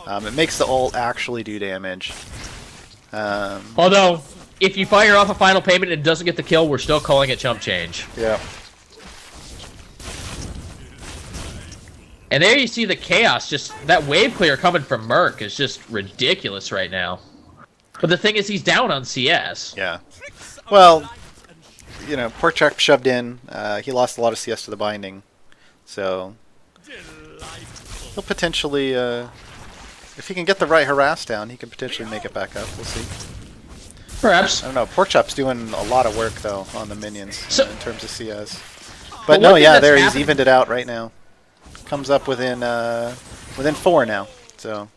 It makes the ult actually do damage. Although, if you fire off a final payment and it doesn't get the kill, we're still calling it chump change. Yeah. And there you see the chaos. Just that wave clear coming from Merc is just ridiculous right now. But the thing is, he's down on CS. Yeah. Well, you know, Porkchop shoved in. He lost a lot of CS to the binding. So he'll potentially, if he can get the right harass down, he can potentially make it back up. We'll see. Perhaps. I don't know. Porkchop's doing a lot of work, though, on the minions in terms of CS. But But no, yeah, there he's happened... evened it out right now. Comes up within 4 now. So.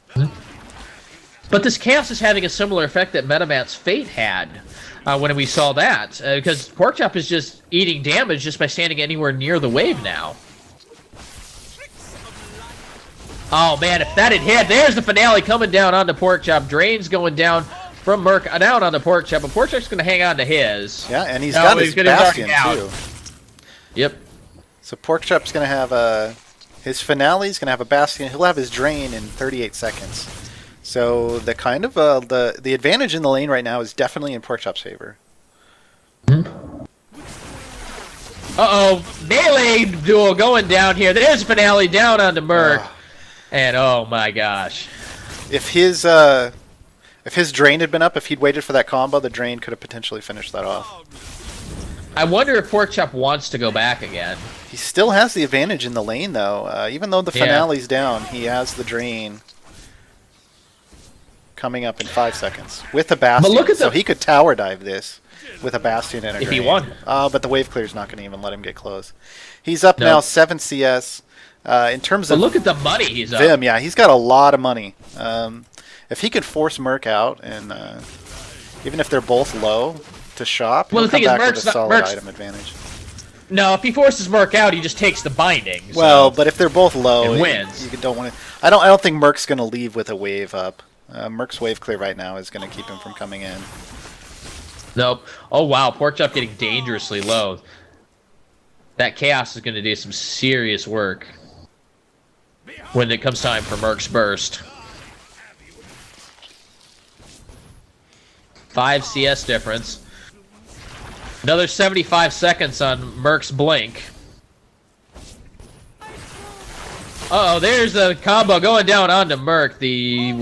But this chaos is having a similar effect that MetaMat's Fate had when we saw that. Because Porkchop is just eating damage just by standing anywhere near the wave now. Oh man, if that had hit, there's the finale coming down onto Porkchop. Drain's going down from Merc down on the Porkchop, but Porkchop's going to hang on to his. Yeah, and he's got his Bastion too. Yep. So Porkchop's going to have his finale's going to have a Bastion. He'll have his Drain in 38 seconds. So the kind of the advantage in the lane right now is definitely in Porkchop's favor. Uh-oh, melee duel going down here. There's finale down onto Merc. And oh my gosh. If his Drain had been up, if he'd waited for that combo, the Drain could have potentially finished that off. I wonder if Porkchop wants to go back again. He still has the advantage in the lane, though. Even though the finale's down, he has the Drain coming up in 5 seconds with a Bastion. But look at so he could tower dive this with a Bastion and a Drain. If he won. But the wave clear's not going to even let him get close. He's up now 7 CS. In terms of look at the money he's up. Vim, yeah, he's got a lot of money. If he could force Merc out, and even if they're both low to shop, well, he'll come back with a solid Merc's item advantage. No, if he forces Merc out, he just takes the binding. So well, but if they're both low, and wins. You don't want to. I don't think Merc's going to leave with a wave up. Merc's wave clear right now is going to keep him from coming in. Nope. Oh wow, Porkchop getting dangerously low. That chaos is going to do some serious work when it comes time for Merc's burst. 5 CS difference. Another 75 seconds on Merc's blink. Uh-oh, there's the combo going down onto Merc. The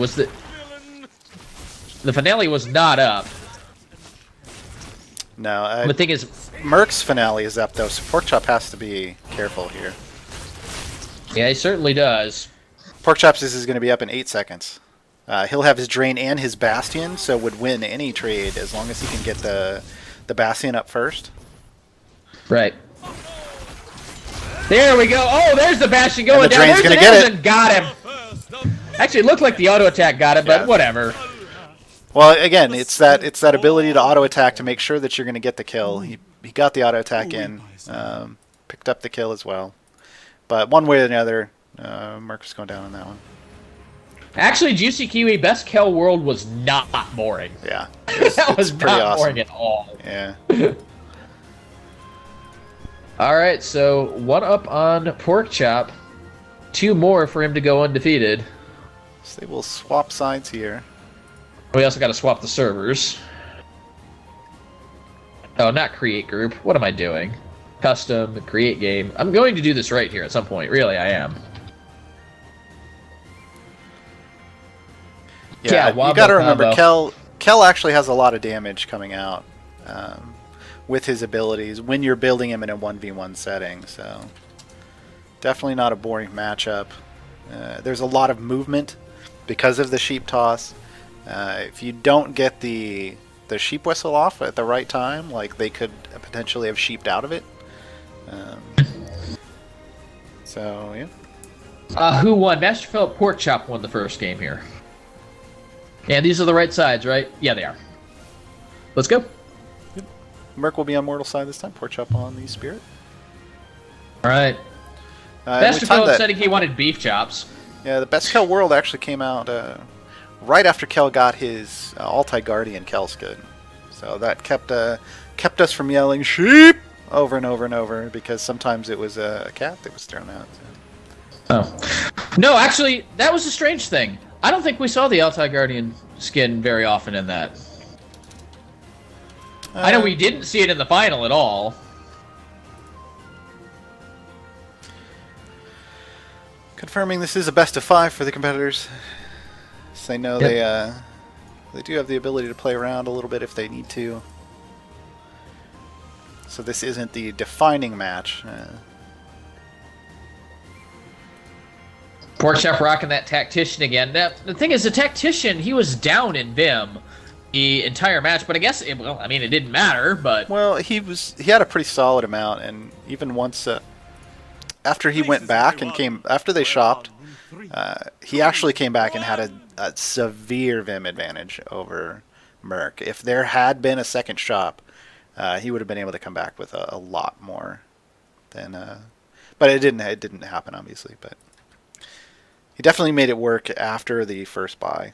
finale was not up. No, the thing is, Merc's finale is up though, so Porkchop has to be careful here. Yeah, he certainly does. Porkchop's is going to be up in 8 seconds. He'll have his Drain and his Bastion, so would win any trade as long as he can get the Bastion up first. Right. There we go. Oh, there's the Bastion going and the down. Drain's going to get it. Got him. Actually, it looked like the auto attack got it, but whatever. Well, again, it's that ability to auto attack to make sure that you're going to get the kill. He got the auto attack in, picked up the kill as well. But one way or another, Merc's going down on that one. Actually, Juicy Kiwi, Best Kill World was not boring. Yeah. That was not awesome. boring at all. Yeah. Alright, so 1 up on Porkchop. 2 more for him to go undefeated. So they will swap sides here. We also got to swap the servers. Oh, not create group. What am I doing? Custom, create game. I'm going to do this right here at some point. Really, I am. Yeah, you got to remember, Kel actually has a lot of damage coming out with his abilities when you're building him in a 1v1 setting. So definitely not a boring matchup. There's a lot of movement because of the sheep toss. If you don't get the sheep whistle off at the right time, like they could potentially have sheeped out of it. So yeah. Who won? Master Philip Porkchop won the first game here. Yeah, these are the right sides, right? Yeah, they are. Let's go. Yep. Merc will be on Mortal side this time. Porkchop on the Spirit. All right. Master Philip said he wanted beef chops. Yeah, the Best Kel World actually came out right after Kel got his Altai Guardian Kelskid. So that kept us from yelling sheep over and over and over because sometimes it was a cat that was thrown out. So. Oh. No, actually, that was a strange thing. I don't think we saw the Altai Guardian skin very often in that. I know we didn't see it in the final at all. Confirming this is a best of 5 for the competitors. So they know they do have the ability to play around a little bit if they need to. So this isn't the defining match. Porkchop rocking that Tactician again. Now, the thing is, the Tactician, he was down in Vim the entire match, but I guess, it didn't matter, but... Well, he had a pretty solid amount, and even once... after he went back and after they shopped, he actually came back and had a severe Vim advantage over Merc. If there had been a second shop, he would have been able to come back with a lot more than. But it didn't. It didn't happen, obviously. But he definitely made it work after the first buy.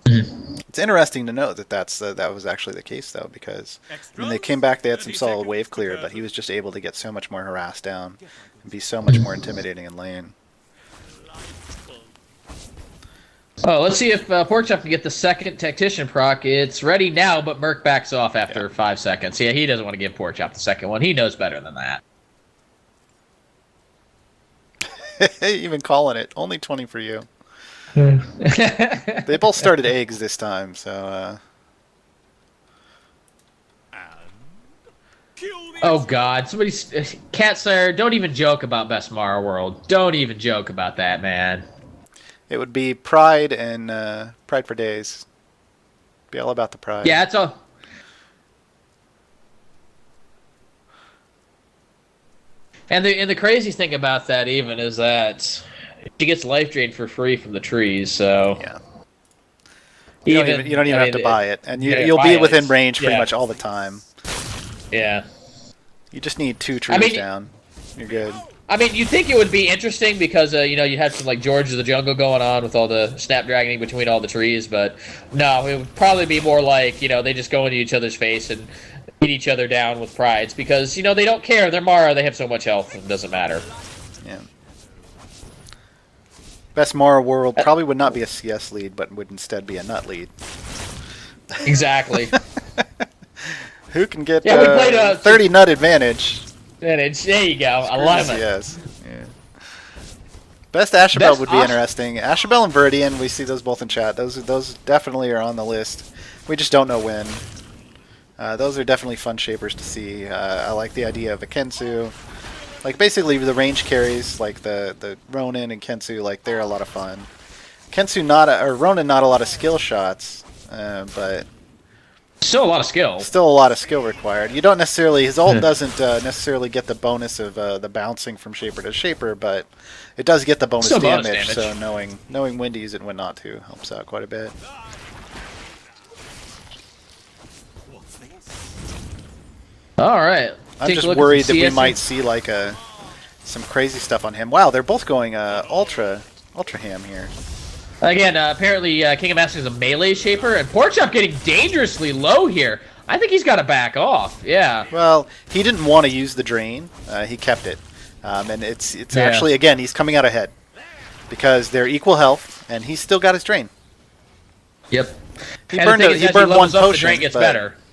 It's interesting to note that that was actually the case, though, because when they came back, they had some solid wave clear, but he was just able to get so much more harassed down and be so much more intimidating in lane. Oh, let's see if Porkchop can get the second Tactician proc. It's ready now, but Merc backs off after 5 seconds. Yeah, he doesn't want to give Porkchop the second one. He knows better than that. Even calling it. Only 20 for you. They both started eggs this time, so... Oh God! Somebody's Cat Sire. Don't even joke about Best Mara World. Don't even joke about that, man. It would be Pride and Pride for Days. Be all about the Pride. Yeah, it's all. And the crazy thing about that even is that she gets life drained for free from the trees. So yeah. You don't even have to buy it, and you'll be within range pretty much all the time. Yeah. You just need 2 trees down. You're good. I mean, you'd think it would be interesting because, you had some, like, George of the Jungle going on with all the snapdragoning between all the trees, but no, it would probably be more like, they just go into each other's face and beat each other down with prides because, they don't care. They're Mara. They have so much health. It doesn't matter. Yeah. Best Mara World probably would not be a CS lead, but would instead be a nut lead. Exactly. Who can get 30 nut advantage? There you go. I love it. Yes. Yeah. Best Ashabel would be interesting. Ashabel and Viridian, we see those both in chat. Those definitely are on the list. We just don't know when. Those are definitely fun shapers to see. I like the idea of a Kensu. Like basically the range carries, like the Ronin and Kensu, like they're a lot of fun. Kensu Ronin not a lot of skill shots, but still a lot of skill. Still a lot of skill required. You don't necessarily his ult doesn't necessarily get the bonus of the bouncing from shaper to shaper, but it does get the bonus damage. So knowing when to use it and when not to helps out quite a bit. All right. I'm just worried that we might see like some crazy stuff on him. Wow, they're both going ultra ham here. Again, apparently King of Masters is a melee shaper, and Porkchop getting dangerously low here. I think he's got to back off. Yeah. Well, he didn't want to use the drain. He kept it, and it's actually again he's coming out ahead because they're equal health, and he's still got his drain. Yep. He burned one potion,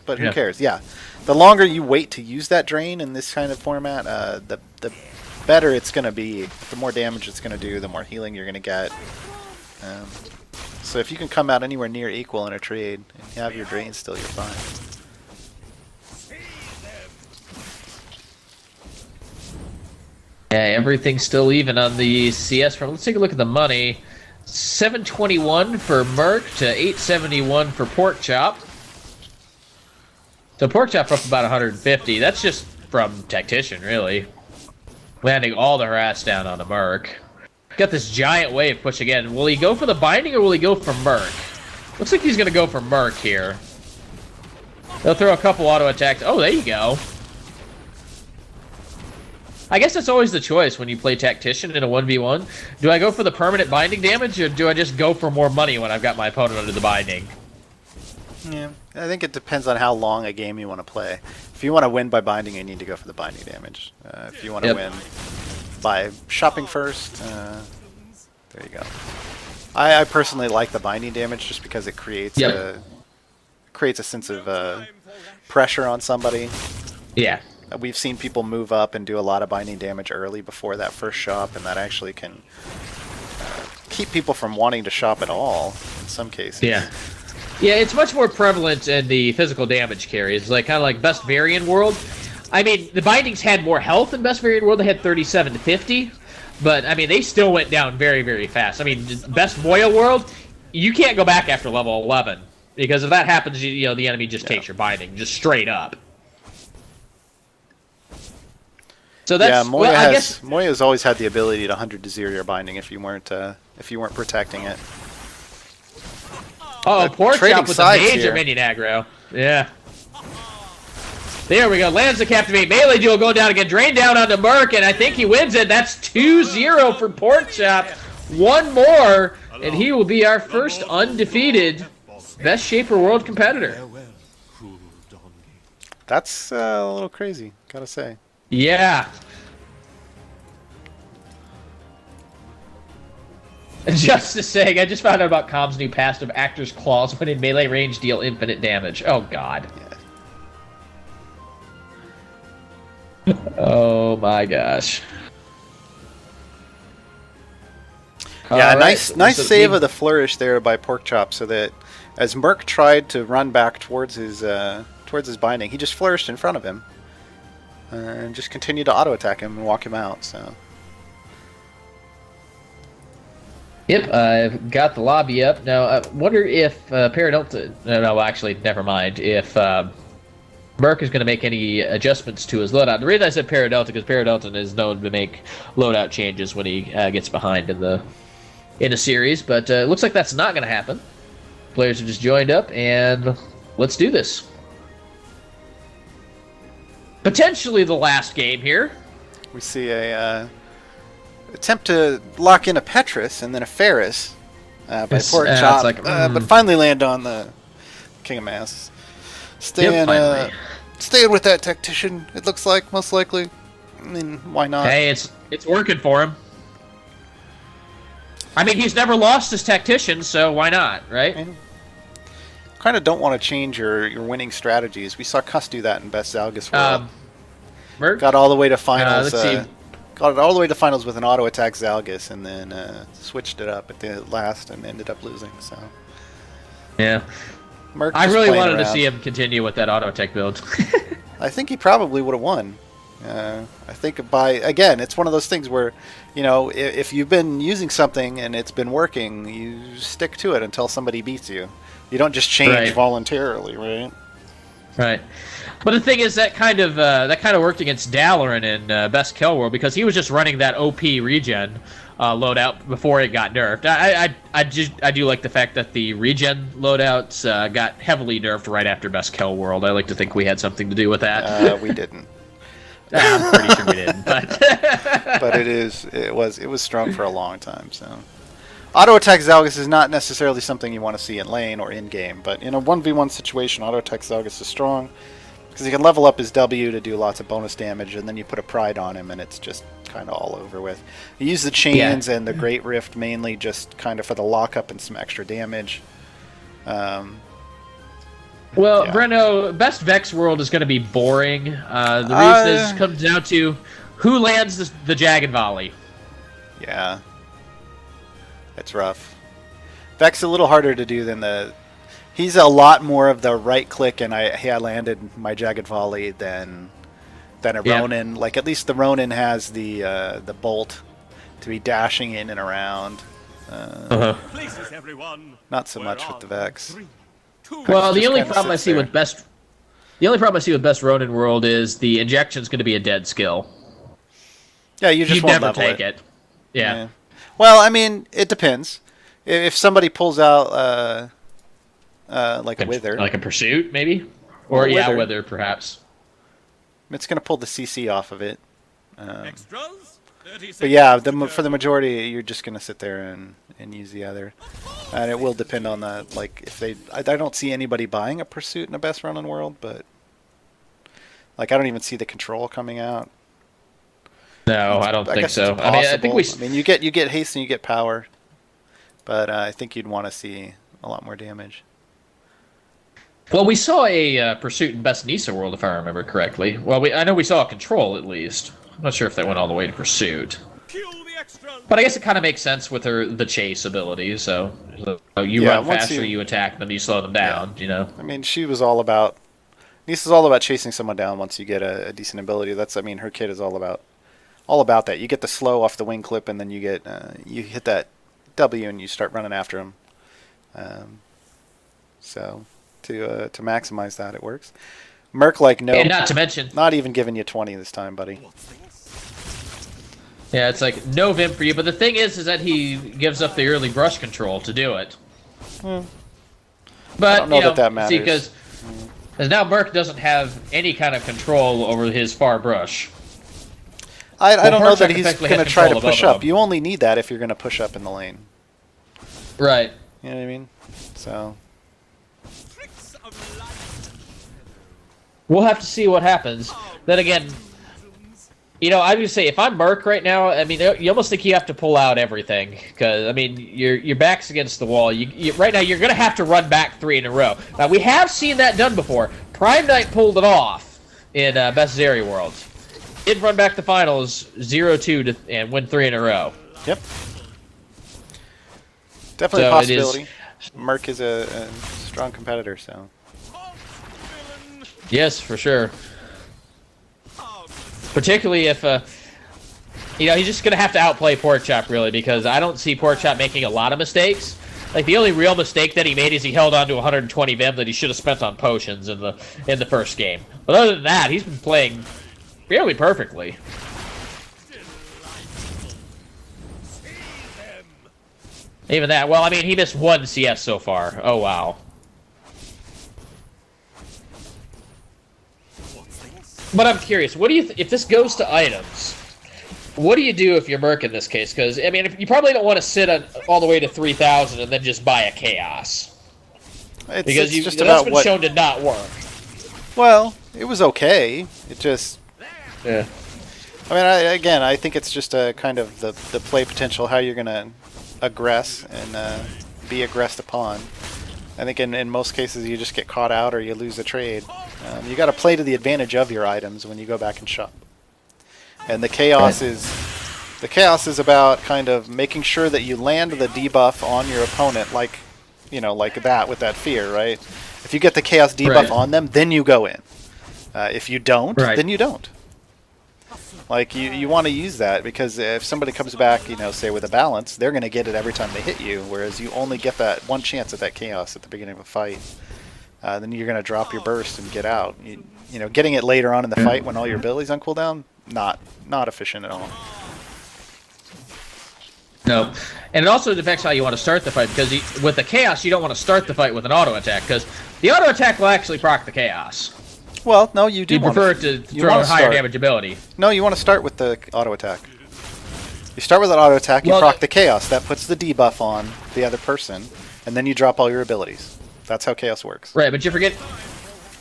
but who cares? Yeah. The longer you wait to use that drain in this kind of format, the better it's going to be. The more damage it's going to do, the more healing you're going to get. So if you can come out anywhere near equal in a trade and have your drain still, you're fine. Yeah, everything's still even on the CS front. Let's take a look at the money. 721 for Merc to 871 for Porkchop. So Porkchop up about 150. That's just from Tactician, really. Landing all the harass down on the Merc. Got this giant wave push again. Will he go for the binding or will he go for Merc? Looks like he's going to go for Merc here. They'll throw a couple auto attacks. Oh, there you go. I guess that's always the choice when you play Tactician in a 1v1. Do I go for the permanent binding damage or do I just go for more money when I've got my opponent under the binding? Yeah, I think it depends on how long a game you want to play. If you want to win by binding, you need to go for the binding damage. If you want to win by shopping first, there you go. I personally like the binding damage just because it creates Yep. a sense of pressure on somebody. Yeah. We've seen people move up and do a lot of binding damage early before that first shop, and that actually can keep people from wanting to shop at all in some cases. Yeah. Yeah, it's much more prevalent in the physical damage carries, like kind of like Best Variant World. I mean, the bindings had more health in Best Variant World. They had 37 to 50, but I mean, they still went down very, very fast. I mean, Best Moya World, you can't go back after level 11 because if that happens, you know, the enemy just takes your binding just straight up. So that's Moya I guess Moya's always had the ability to 100 to 0 your binding if you weren't protecting it. Pork trading Chop with a sides major here. minion aggro. Yeah. There we go. Lands the Captivate. Melee duel going down again. Drain down onto Merc, and I think he wins it. That's 2-0 for Pork Chop. One more, and he will be our first undefeated Best Shaper World competitor. That's a little crazy, gotta say. Yeah. Just to say, I just found out about Com's new passive Actor's Claws when in melee range deal infinite damage. Oh, God. Oh, my gosh. Yeah, All nice right, so save we- of the flourish there by Porkchop, so that as Merc tried to run back towards his binding, he just flourished in front of him and just continued to auto attack him and walk him out. So Yep, I've got the lobby up. Now, I wonder if Paradelta... No, actually, never mind. If Merc is going to make any adjustments to his loadout. The reason I said Paradelta, because Paradelta is known to make loadout changes when he gets behind in the series, but it looks like that's not going to happen. Players have just joined up, and let's do this. Potentially the last game here. we see a attempt to lock in a Petrus and then a Ferris by It's Porkchop, like, but finally land on the King of Masks. Finally. Staying with that tactician, it looks like, most likely. I mean, why not? Hey, it's working for him. I mean, he's never lost his tactician, so why not, right? Kind of don't want to change your winning strategies. We saw Cuss do that in Best Zalgus World. Merc? Got all the way to finals. let's see. Got it all the way to finals with an auto attack Zalgus, and then switched it up at the last and ended up losing. So Yeah. Merc I just really playing wanted to around. see him continue with that auto tech build. I think he probably would have won. I think again, it's one of those things where, you know, if you've been using something and it's been working, you stick to it until somebody beats you. You don't just change Right. voluntarily, right? Right. But the thing is that kind of worked against Dalaran in Best Kill World because he was just running that OP regen loadout before it got nerfed. I do like the fact that the regen loadouts got heavily nerfed right after Best Kill World. I like to think we had something to do with that. We didn't, I'm pretty sure we didn't, but but it was strong for a long time. So auto attack Zalgus is not necessarily something you want to see in lane or in game, but in a 1v1 situation, auto attack Zalgus is strong because he can level up his W to do lots of bonus damage, and then you put a pride on him, and it's just kind of all over with. You use the chains and the Great Rift mainly just kind of for the lockup and some extra damage. Well, Yeah. Breno, Best Vex World is going to be boring. The reason is comes down to who lands the Jagged Volley. Yeah, it's rough. Vex a little harder to do than the. He's a lot more of the right click, and I landed my Jagged Volley than a Yeah. Ronin. Like at least the Ronin has the bolt to be dashing in and around. Places, everyone. Not so We're much with on the Vex. 3, 2, Well, the just only kinda problem I sits see there. with Best Ronin World is the injection's going to be a dead skill. Yeah, you just You'd won't never level take it. Yeah. Well, I mean, it depends. If somebody pulls out like a Wither, Like a Pursuit, maybe? Or Or, yeah, Wither. Wither, perhaps. it's going to pull the CC off of it. extras. 30 But yeah, seconds to for the go. majority, you're just gonna sit there and use the other, and it will depend on the like if they. I don't see anybody buying a Pursuit in the Best Run in World, but like I don't even see the Control coming out. No, I don't think guess so. it's I mean, I think we. possible. I mean, you get haste and you get power, but I think you'd want to see a lot more damage. Well, we saw a Pursuit in Best Nisa World, if I remember correctly. Well, I know we saw a Control, at least. I'm not sure if they went all the way to Pursuit. Cue the extras. But I guess it kind of makes sense with the chase ability, so you Yeah, run once faster, you attack them, you slow them down, you know? I mean, she was all about... Nisa's all about chasing someone down once you get a decent ability. That's, I mean, her kit is all about that. You get the slow off the wing clip, and then you get you hit that W and you start running after him. So to maximize that, it works. Merc, like, no, And not to mention, not even giving you 20 this time, buddy. yeah, it's like no Vim for you, but the thing is that he gives up the early brush control to do it. I But, don't know you know, that matters. see, because now Merc doesn't have any kind of control over his far brush. I Well, don't know that Porchak he's effectively going to has try to control of push both of up. them. You only need that if you're going to push up in the lane. Right. You know what I mean? So, Tricks of life. We'll have to see what happens. Then again, you know, I would say if I'm Merc right now, I mean, you almost think you have to pull out everything because I mean, your back's against the wall. Right now, you're going to have to run back 3 in a row. Now we have seen that done before. Prime Knight pulled it off in Best Zeri Worlds. Did run back the finals 0-2 and win 3 in a row. yep. Definitely a So it is- possibility. Merc is a strong competitor, so. Villain. Yes, for sure. Oh, Particularly if, you know, he's just going to have to outplay Porkchop, really, because I don't see Porkchop making a lot of mistakes. Like, the only real mistake that he made is he held on to 120 Vim that he should have spent on potions in the first game. But other than that, he's been playing fairly perfectly. see them. Even that, well, I mean, he missed 1 CS so far. Oh, wow. But I'm curious, what do you if this goes to items, what do you do if you're Merc in this case? Because, I mean, you probably don't want to sit all the way to 3,000 and then just buy a Chaos. Because It's just that's about been what. shown to not work. Well, it was okay. It just. Yeah. I mean, I think it's just a kind of the play potential, how you're going to aggress and be aggressed upon. I think in most cases you just get caught out or you lose a trade. You got to play to the advantage of your items when you go back and shop. And the chaos is about kind of making sure that you land the debuff on your opponent, like, you know, like that with that fear, right? If you get the chaos debuff Right. on them, then you go in. If you don't, Right. then you don't. Like, you want to use that because if somebody comes back, you know, say with a balance, they're going to get it every time they hit you, whereas you only get that one chance at that chaos at the beginning of a fight. Then you're going to drop your burst and get out. You know, getting it later on in the fight when all your abilities on cooldown, not efficient at all. No. And it also affects how you want to start the fight, because with the Chaos, you don't want to start the fight with an auto attack, because the auto attack will actually proc the Chaos. Well, no, you do. You prefer it to you throw a wanna higher start. damage ability. No, you want to start with the auto attack. You start with an auto attack, you Well, proc the chaos. That puts the debuff on the other person, and then you drop all your abilities. That's how chaos works. Right, but you forget...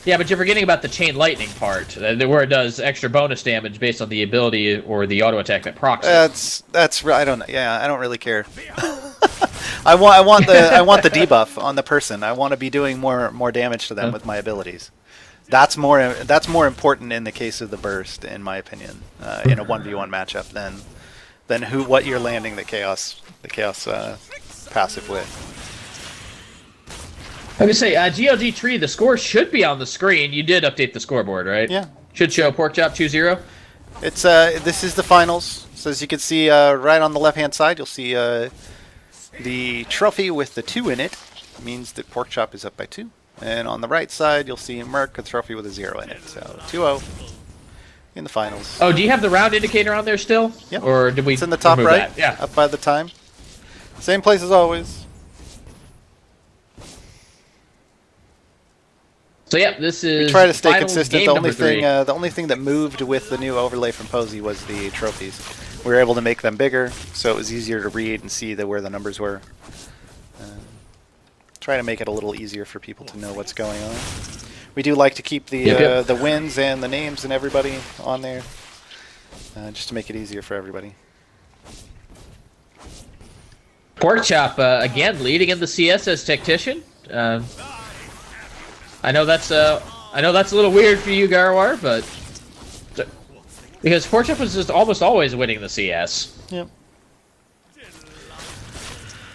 Yeah, but you're forgetting about the Chain Lightning part, where it does extra bonus damage based on the ability or the auto attack that procs it. I don't know. Yeah, I don't really care. I want the debuff on the person. I want to be doing more damage to them with my abilities. That's more important in the case of the burst, in my opinion, in a 1v1 matchup than what you're landing the chaos passive with. I was gonna say, GLG Tree, the score should be on the screen. You did update the scoreboard, right? Yeah. Should show Porkchop 2-0. It's this is the finals. So as you can see, right on the left-hand side, you'll see the trophy with the 2 in it. Means that Porkchop is up by 2. And on the right side, you'll see Merc, a trophy with a 0 in it. So 2-0 in the finals. Oh, do you have the round indicator on there still? Yep. Or did we It's in the top remove right, that? Yeah. up by the time. Same place as always. So yeah, this is We try to stay finals consistent. game The number 3. the only thing that moved with the new overlay from Posey was the trophies. We were able to make them bigger, so it was easier to read and see where the numbers were. Try to make it a little easier for people to know what's going on. We do like to keep the the wins and the names and everybody on there, just to make it easier for everybody. Pork Chop again leading in the CS as Tactician. I know that's a little weird for you, Garwar, but because Pork Chop was just almost always winning the CS. Yep.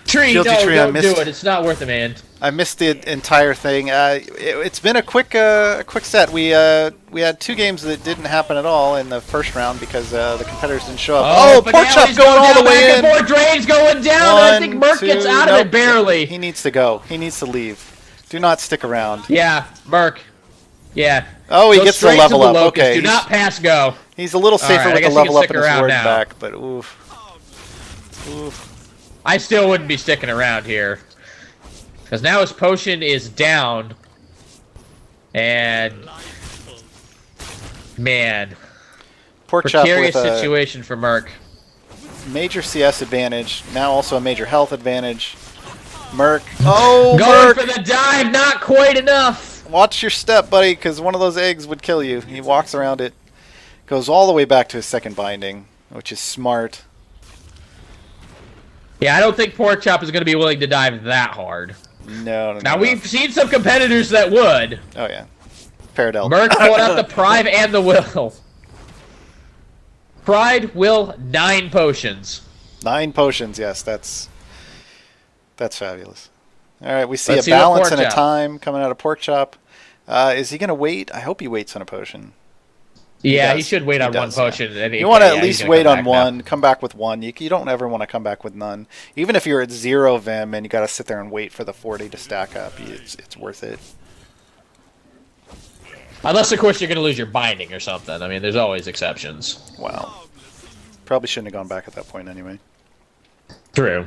Tree, Guilty no, Tree, I don't do missed- it. It's not worth it, man. I missed the entire thing. It's been a quick set. We had 2 games that didn't happen at all in the first round because the competitors didn't show up. Oh, Pork Chop Finale's going all the down, way back in. and forth, Drain's going down, and I think Merc gets out of it barely. He needs to go. He needs to leave. Do not stick around. Yeah, Merc. Yeah. Oh, he Go gets the straight to level the up. Locust. Okay, Do not pass go. he's a little safer Alright, I with the guess he level can up stick and his around ward now. back, but oof. Oof. I still wouldn't be sticking around here. Because now his potion is down. And... Man. Pork Chop Precarious with a situation for Merc. major CS advantage, now also a major health advantage. Merc. Oh, Going Merc! for the dive, not quite enough. Watch your step, buddy, because one of those eggs would kill you. He walks around it, goes all the way back to his second binding, which is smart. Yeah, I don't think Pork Chop is going to be willing to dive that hard. No. Now, we've seen some competitors that would. Oh, yeah. Paradel. Merc pulling out the Pride and the Will. Pride, Will, 9 potions. 9 potions, yes, that's fabulous. All right, we see Let's a see what balance Pork and a Chop. time coming out of Pork Chop. Is he going to wait? I hope he waits on a potion. Yeah, he does. should wait He on one does, yeah. potion. And You want to yeah, at he's least gonna wait come on back now. one, come back with one. You don't ever want to come back with none. Even if you're at 0 Vim and you got to sit there and wait for the 40 to stack up, it's worth it. Unless, of course, you're going to lose your binding or something. I mean, there's always exceptions. Wow. Probably shouldn't have gone back at that point anyway. True.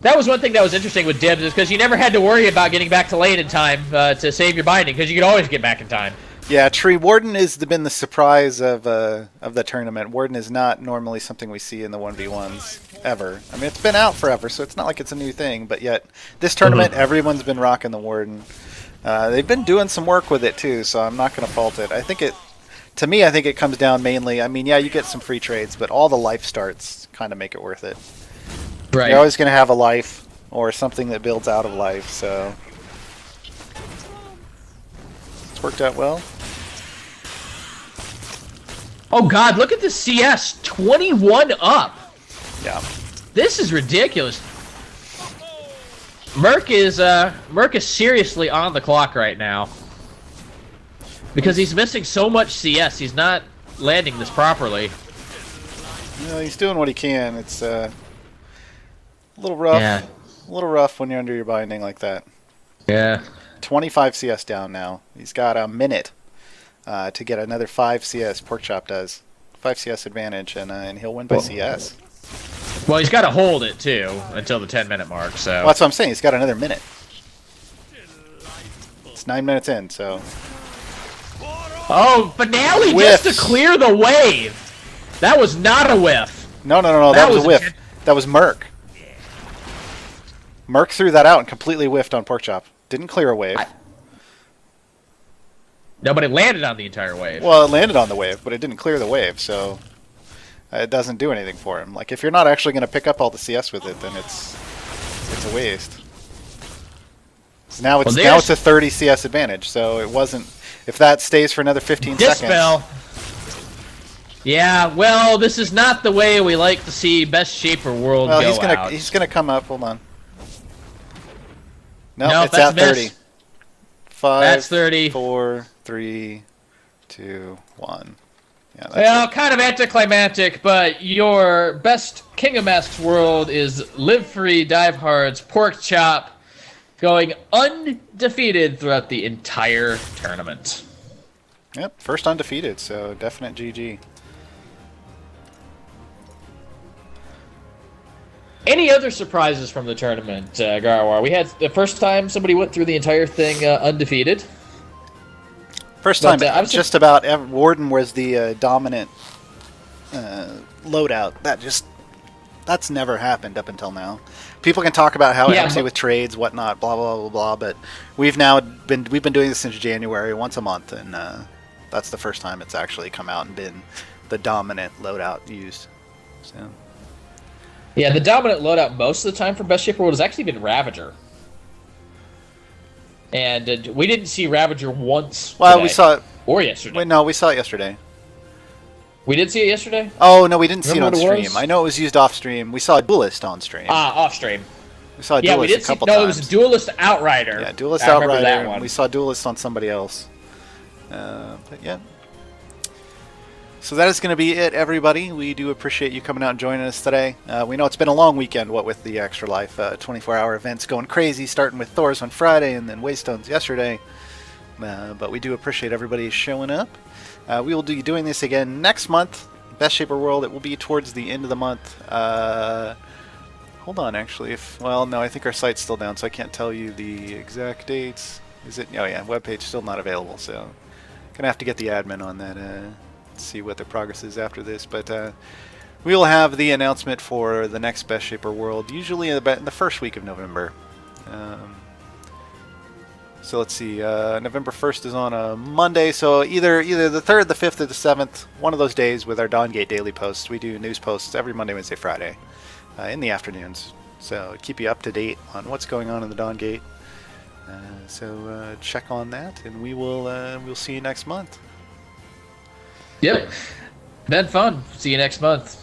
That was one thing that was interesting with Dibs, is because you never had to worry about getting back to lane in time to save your binding, because you could always get back in time. Yeah, Tree Warden has been the surprise of the tournament. Warden is not normally something we see in the 1v1s ever. I mean, it's been out forever, so it's not like it's a new thing. But yet, this tournament, everyone's been rocking the Warden. They've been doing some work with it too, so I'm not going to fault it. I think it comes down mainly. I mean, yeah, you get some free trades, but all the life starts kind of make it worth it. Right. You're always going to have a life or something that builds out of life, so it's worked out well. Oh, God, look at the CS. 21 up. Yeah. This is ridiculous. Merc is seriously on the clock right now. Because he's missing so much CS. He's not landing this properly. He's doing what he can. It's a little rough. Yeah. A little rough when you're under your binding like that. Yeah. 25 CS down now. He's got a minute to get another 5 CS. Pork Chop does. 5 CS advantage, and he'll win by CS. Well, he's got to hold it, too, until the 10-minute mark, so... Well, that's what I'm saying. He's got another minute. It's 9 minutes in, so... Oh, finale Whiffs. just to clear the wave! That was not a whiff. No. That That was a was whiff. That was Merc. Merc threw that out and completely whiffed on Pork Chop. Didn't clear a wave. No, but it landed on the entire wave. Well, it landed on the wave, but it didn't clear the wave, so it doesn't do anything for him. Like, if you're not actually going to pick up all the CS with it, then it's a waste. So now it's a 30 CS advantage, so it wasn't. If that stays for another 15 Dispel. seconds. Yeah, well, this is not the way we like to see Best Shaper World Well, go out. he's gonna come up. Hold on. No, No, it's that's at a miss. 30. 5, That's 30. 4, 3, 2, 1. Yeah, that's Well, it. kind of anticlimactic, but your best King of Masks world is Live Free, Dive Hard's Pork Chop, going undefeated throughout the entire tournament. Yep, first undefeated, so definite GG. Any other surprises from the tournament, Garwar? We had the first time somebody went through the entire thing undefeated. First But, time, I was just about Warden was the dominant loadout. That's never happened up until now. People can talk about how Yeah, empty but- with trades, whatnot, blah blah blah blah. But we've been doing this since January, once a month, and that's the first time it's actually come out and been the dominant loadout used. So Yeah, the dominant loadout most of the time for Best Shaper World has actually been Ravager. And we didn't see Ravager once Well, today, we saw it. or yesterday. Wait, no, we saw it yesterday. We did see it yesterday? Oh no, we didn't see it on Remember what it stream. was? I know it was used off stream. We saw a Duelist on stream. Off stream. We saw a Yeah, we Duelist did a see. couple No, times. it was Duelist Outrider. Yeah, Duelist I remember Outrider. that and one. we saw Duelist on somebody else. But yeah. So that is going to be it, everybody. We do appreciate you coming out and joining us today. We know it's been a long weekend, what with the Extra Life 24-hour events going crazy, starting with Thor's on Friday and then Waystones yesterday. But we do appreciate everybody showing up. We will be doing this again next month. Best Shaper World, it will be towards the end of the month. Hold on, actually. Well, no, I think our site's still down, so I can't tell you the exact dates. Is it? Oh yeah, webpage still not available, so gonna have to get the admin on that. See what the progress is after this, but we will have the announcement for the next Best Shaper World usually in the first week of November. So let's see, November 1st is on a Monday, so either the 3rd, the 5th, or the 7th, one of those days with our Dawngate daily posts. We do news posts every Monday, Wednesday, Friday in the afternoons, so keep you up to date on what's going on in the Dawngate. So check on that, and we'll see you next month. Yep. Been fun. See you next month.